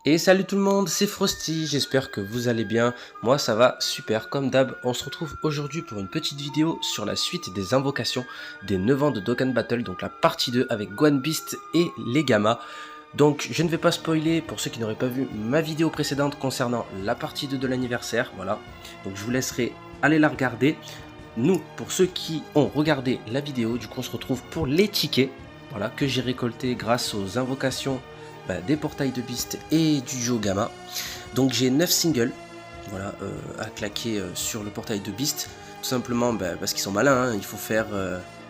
Et salut tout le monde, c'est Frosty, j'espère que vous allez bien, moi ça va super, comme d'hab, on se retrouve aujourd'hui pour une petite vidéo sur la suite des invocations des 9 ans de Dokkan Battle, donc la partie 2 avec Gohan Beast et les Gamma. Donc je ne vais pas spoiler pour ceux qui n'auraient pas vu ma vidéo précédente concernant la partie 2 de l'anniversaire, voilà, donc je vous laisserai aller la regarder. Nous, pour ceux qui ont regardé la vidéo, du coup on se retrouve pour les tickets, voilà, que j'ai récoltés grâce aux invocations des portails de Beast et du duo Gamma. Donc j'ai 9 singles voilà, à claquer sur le portail de Beast. Tout simplement parce qu'ils sont malins, hein. Il faut faire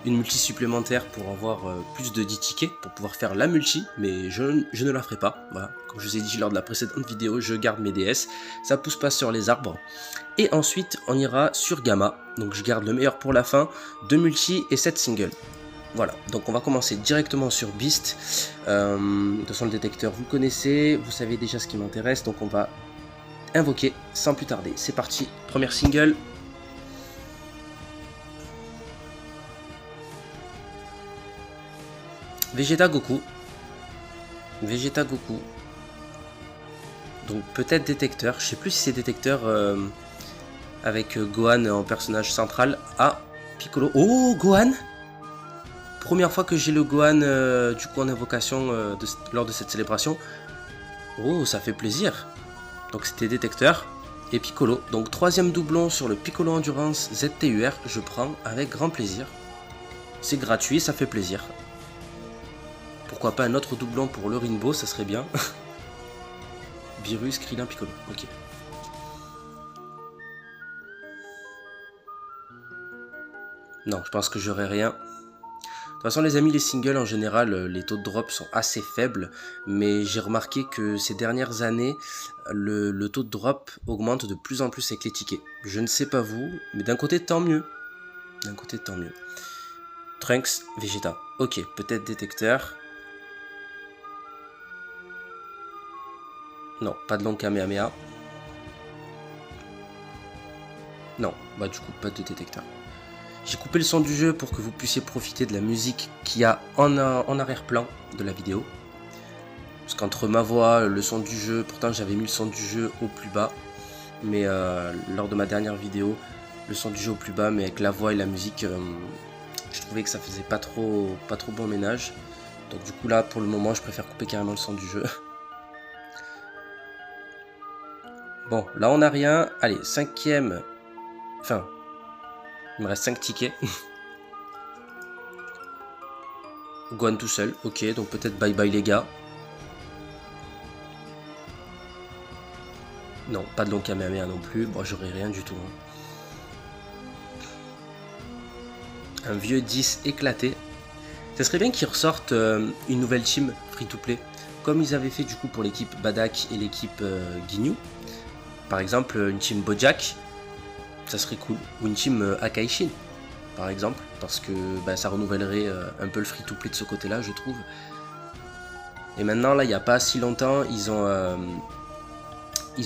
une multi supplémentaire pour avoir plus de 10 tickets, pour pouvoir faire la multi, mais je ne la ferai pas. Voilà. Comme je vous ai dit lors de la précédente vidéo, je garde mes DS, ça pousse pas sur les arbres. Et ensuite on ira sur Gamma, donc je garde le meilleur pour la fin, 2 multi et 7 singles. Voilà, donc on va commencer directement sur Beast. De toute façon, le détecteur, vous le connaissez, vous savez déjà ce qui m'intéresse, donc on va invoquer sans plus tarder. C'est parti, première single. Vegeta Goku. Vegeta Goku. Donc peut-être détecteur, je sais plus si c'est détecteur avec Gohan en personnage central. Ah, Piccolo. Oh, Gohan! Première fois que j'ai le Gohan du coup en invocation lors de cette célébration. Oh, ça fait plaisir. Donc c'était détecteur et Piccolo. Donc troisième doublon sur le Piccolo Endurance ZTUR. Je prends avec grand plaisir. C'est gratuit, ça fait plaisir. Pourquoi pas un autre doublon pour le Rainbow, ça serait bien. Virus, Krillin, Piccolo. Ok. Non, je pense que j'aurai rien. De toute façon les amis, les singles en général, les taux de drop sont assez faibles, mais j'ai remarqué que ces dernières années, le taux de drop augmente de plus en plus avec les tickets. Je ne sais pas vous, mais d'un côté tant mieux. D'un côté tant mieux. Trunks, Vegeta. Ok, peut-être détecteur. Non, pas de long Kamehameha. Non, bah du coup pas de détecteur. J'ai coupé le son du jeu pour que vous puissiez profiter de la musique qu'il y a en arrière-plan de la vidéo. Parce qu'entre ma voix, le son du jeu, pourtant j'avais mis le son du jeu au plus bas. Mais lors de ma dernière vidéo, le son du jeu au plus bas, mais avec la voix et la musique, je trouvais que ça faisait pas trop bon ménage. Donc du coup là, pour le moment, je préfère couper carrément le son du jeu. Bon, là on n'a rien. Allez, cinquième. Enfin, il me reste 5 tickets. Gohan tout seul, ok, donc peut-être bye bye les gars. Non, pas de long Kamehameha non plus, bon j'aurai rien du tout. Un vieux 10 éclaté. Ça serait bien qu'ils ressortent une nouvelle team free-to-play, comme ils avaient fait du coup pour l'équipe Badak et l'équipe Ginyu. Par exemple, une team Bojack, ça serait cool. Ou une team Akaishin, par exemple, parce que ça renouvellerait un peu le free-to-play de ce côté-là, je trouve. Et maintenant, là, il n'y a pas si longtemps, ils ont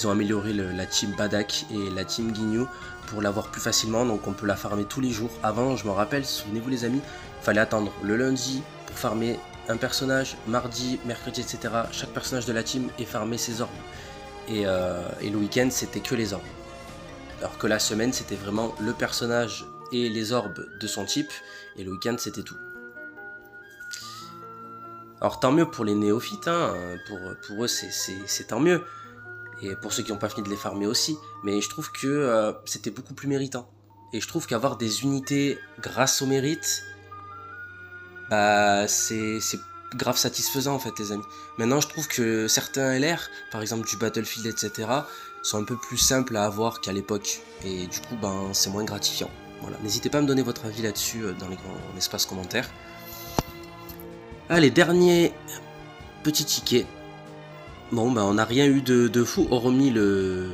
amélioré la team Badak et la team Ginyu pour l'avoir plus facilement, donc on peut la farmer tous les jours. Avant, je me rappelle, souvenez-vous les amis, il fallait attendre le lundi pour farmer un personnage, mardi, mercredi, etc. Chaque personnage de la team et farmer ses orbes. Et le week-end, c'était que les orbes. Alors que la semaine, c'était vraiment le personnage et les orbes de son type, et le week-end, c'était tout. Alors tant mieux pour les néophytes, hein, pour eux, c'est tant mieux. Et pour ceux qui n'ont pas fini de les farmer aussi, mais je trouve que c'était beaucoup plus méritant. Et je trouve qu'avoir des unités grâce au mérite, c'est grave satisfaisant en fait les amis. Maintenant je trouve que certains LR, par exemple du Battlefield etc, sont un peu plus simples à avoir qu'à l'époque. Et du coup c'est moins gratifiant. Voilà. N'hésitez pas à me donner votre avis là-dessus dans l'espace commentaire. Allez, dernier petit ticket. Bon, on n'a rien eu de fou, hormis le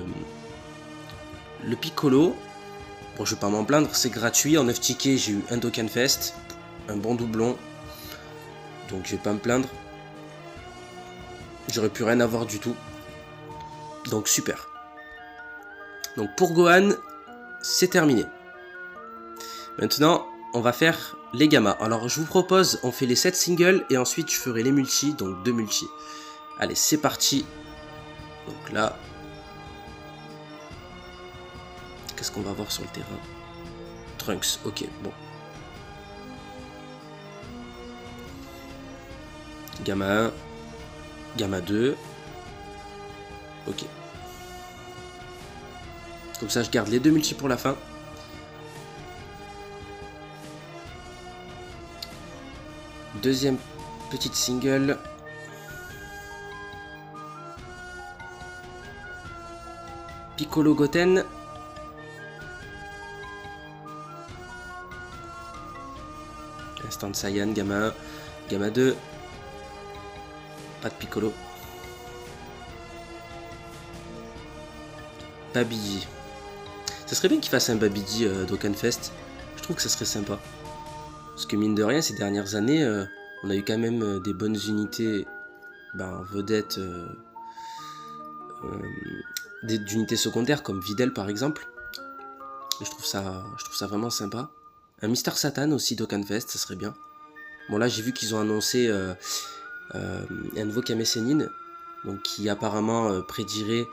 Piccolo. Bon, je vais pas m'en plaindre, c'est gratuit. En 9 tickets, j'ai eu un Dokkan Fest, un bon doublon. Donc, je vais pas me plaindre. J'aurais pu rien avoir du tout. Donc, super. Donc, pour Gohan, c'est terminé. Maintenant, on va faire les Gamma. Alors, je vous propose, on fait les 7 singles et ensuite, je ferai les multi, donc 2 multi. Allez, c'est parti. Donc là, qu'est-ce qu'on va voir sur le terrain? Trunks, ok, bon. Gamma 1, Gamma 2. Ok. Comme ça, je garde les 2 multis pour la fin. Deuxième petite single. Piccolo Goten. Instant Saiyan, Gamma 1, Gamma 2. Pas de Piccolo. Babidi. Ça serait bien qu'il fasse un Babidi d'Okanfest. Je trouve que ça serait sympa. Parce que mine de rien, ces dernières années, on a eu quand même des bonnes unités vedettes d'unités secondaires comme Videl par exemple. Et je trouve ça vraiment sympa. Un Mister Satan aussi d'Okanfest, ça serait bien. Bon là j'ai vu qu'ils ont annoncé un nouveau Kame Sennin, donc qui apparemment prédirait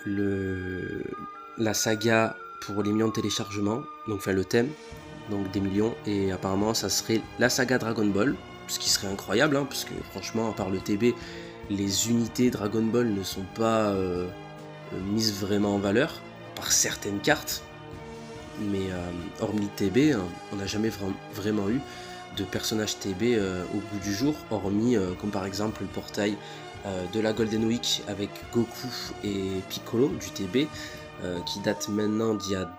la saga pour les millions de téléchargements, donc enfin le thème, donc des millions, et apparemment ça serait la saga Dragon Ball, ce qui serait incroyable, hein, parce que franchement à part le TB, les unités Dragon Ball ne sont pas mises vraiment en valeur, par certaines cartes, mais hormis le TB, hein, on n'a jamais vraiment eu de personnages TB au goût du jour, hormis comme par exemple le portail de la Golden Week avec Goku et Piccolo du TB, qui date maintenant d'il y a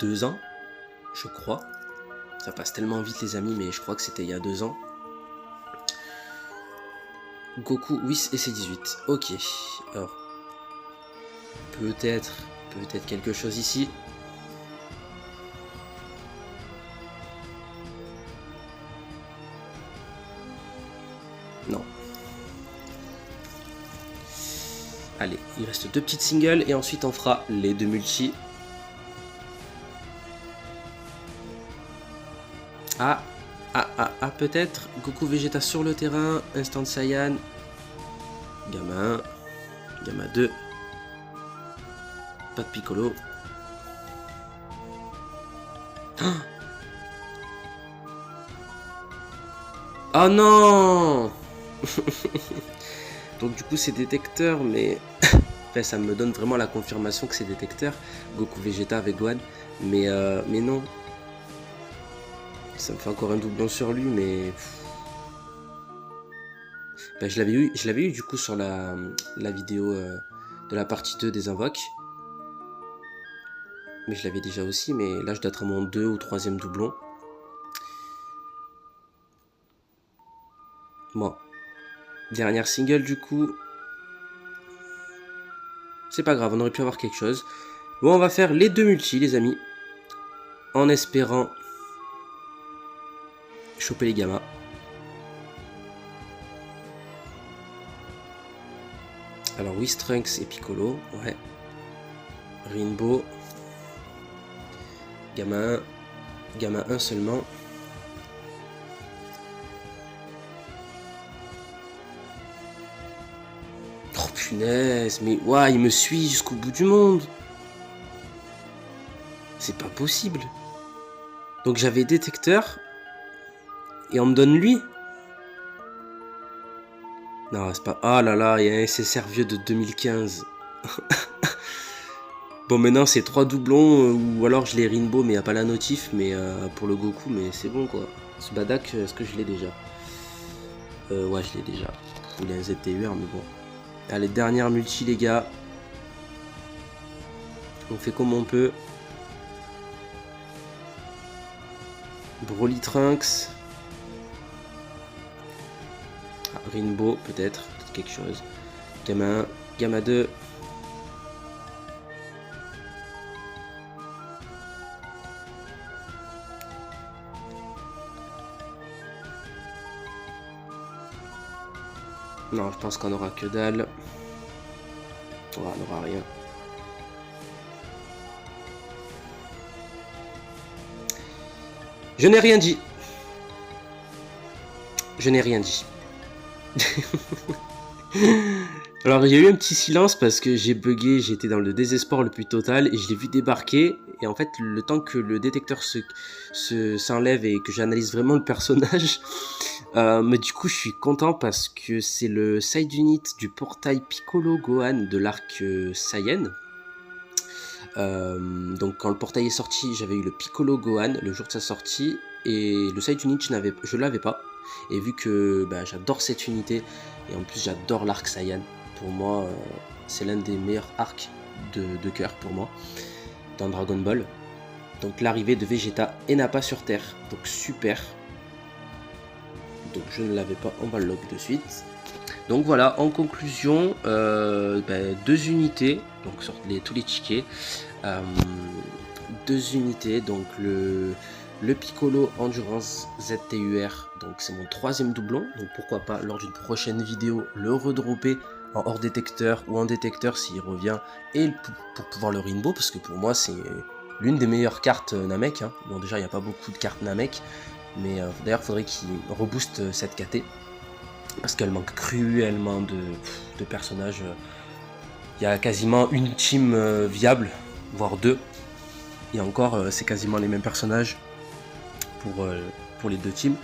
2 ans, je crois. Ça passe tellement vite les amis, mais je crois que c'était il y a 2 ans. Goku, Whis et C18. Ok, alors peut-être quelque chose ici. Non. Allez, il reste 2 petites singles et ensuite on fera les 2 multi. Ah, peut-être Goku Vegeta sur le terrain, Instant Saiyan, Gamma 1, Gamma 2, pas de Piccolo. Oh non. Donc du coup c'est détecteur, mais enfin, ça me donne vraiment la confirmation que c'est détecteur, Goku Vegeta avec Gohan, mais non. Ça me fait encore un doublon sur lui, mais ben, je l'avais eu du coup sur la vidéo de la partie 2 des invoques. Mais je l'avais déjà aussi, mais là je dois être à mon 2 ou 3e doublon. Bon. Dernière single du coup. C'est pas grave, on aurait pu avoir quelque chose. Bon, on va faire les 2 multis les amis. En espérant choper les gammas. Alors oui, Trunks et Piccolo, ouais. Rainbow. Gamma 1 seulement. Oh punaise, mais ouais, il me suit jusqu'au bout du monde. C'est pas possible. Donc j'avais détecteur. Et on me donne lui. Non, c'est pas... Ah là là, il y a un SSR vieux de 2015. Bon, maintenant c'est 3 doublons, ou alors je l'ai Rainbow, mais il n'y a pas la notif, mais pour le Goku, mais c'est bon quoi. Ce Badak, est-ce que je l'ai déjà? Ouais, je l'ai déjà. Il a un ZTUR, mais bon. Allez, dernière multi, les gars. On fait comme on peut. Broly Trunks. Ah, Rainbow, peut-être quelque chose. Gamma 1, Gamma 2. Non, je pense qu'on aura que dalle. Ouais, on n'aura rien. Je n'ai rien dit. Je n'ai rien dit. Alors il y a eu un petit silence parce que j'ai bugué, j'étais dans le désespoir le plus total et je l'ai vu débarquer. Et en fait, le temps que le détecteur s'enlève et que j'analyse vraiment le personnage, mais du coup je suis content parce que c'est le side unit du portail Piccolo Gohan de l'arc Saiyan. Donc quand le portail est sorti, j'avais eu le Piccolo Gohan le jour de sa sortie et le side unit je l'avais pas. Et vu que bah, j'adore cette unité et en plus j'adore l'arc Saiyan, pour moi c'est l'un des meilleurs arcs de cœur pour moi dans Dragon Ball. Donc l'arrivée de Vegeta et Nappa sur Terre, donc super. Donc je ne l'avais pas, on va le log de suite. Donc voilà, en conclusion, deux unités, donc sur tous les tickets, deux unités, donc le Piccolo Endurance ZTUR, donc c'est mon 3e doublon, donc pourquoi pas lors d'une prochaine vidéo le redropper en hors détecteur ou en détecteur s'il revient, et pour pouvoir le Rainbow, parce que pour moi c'est l'une des meilleures cartes Namek, hein. Bon déjà il n'y a pas beaucoup de cartes Namek, mais d'ailleurs il faudrait qu'il rebooste cette KT, parce qu'elle manque cruellement de personnages. Il y a quasiment une team viable, voire deux, et encore c'est quasiment les mêmes personnages pour les deux teams.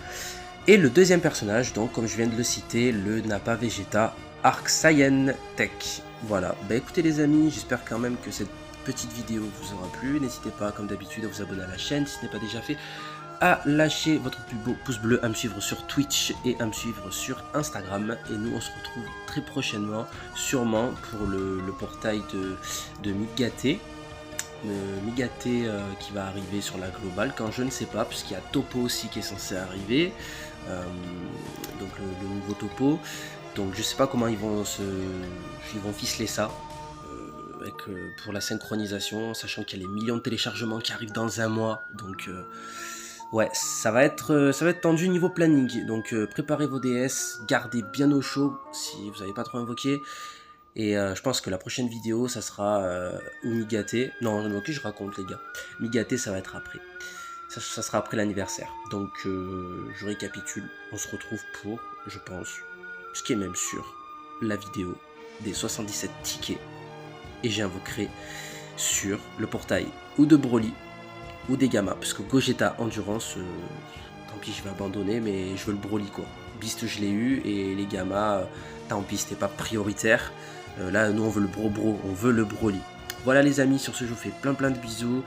Et le deuxième personnage, donc comme je viens de le citer, le Nappa Vegeta Arc Saiyan Tech. Voilà, bah écoutez les amis, j'espère quand même que cette petite vidéo vous aura plu. N'hésitez pas comme d'habitude à vous abonner à la chaîne si ce n'est pas déjà fait, à lâcher votre plus beau pouce bleu, à me suivre sur Twitch et à me suivre sur Instagram. Et nous on se retrouve très prochainement, sûrement pour le portail de Migaté. Migaté qui va arriver sur la globale, quand je ne sais pas, puisqu'il y a Topo aussi qui est censé arriver, donc le nouveau Topo. Donc je sais pas comment ils vont ficeler ça pour la synchronisation, sachant qu'il y a les millions de téléchargements qui arrivent dans un mois. Donc ouais, ça va être tendu niveau planning. Donc préparez vos DS, gardez bien au chaud si vous n'avez pas trop invoqué. Et je pense que la prochaine vidéo, ça sera Migaté. Non, ok, je raconte les gars. Migaté, ça va être après. Ça sera après l'anniversaire. Donc je récapitule. On se retrouve pour, je pense, ce qui est même sûr, la vidéo des 77 tickets. Et j'invoquerai sur le portail ou de Broly ou des Gamma. Parce que Gogeta Endurance, tant pis, je vais abandonner, mais je veux le Broly quoi. Beast, je l'ai eu, et les Gamma, tant pis, c'était pas prioritaire. Là, nous, on veut le on veut le Broly. Voilà les amis, sur ce, je vous fais plein de bisous.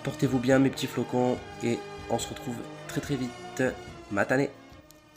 Portez-vous bien mes petits flocons, et on se retrouve très vite. Matane.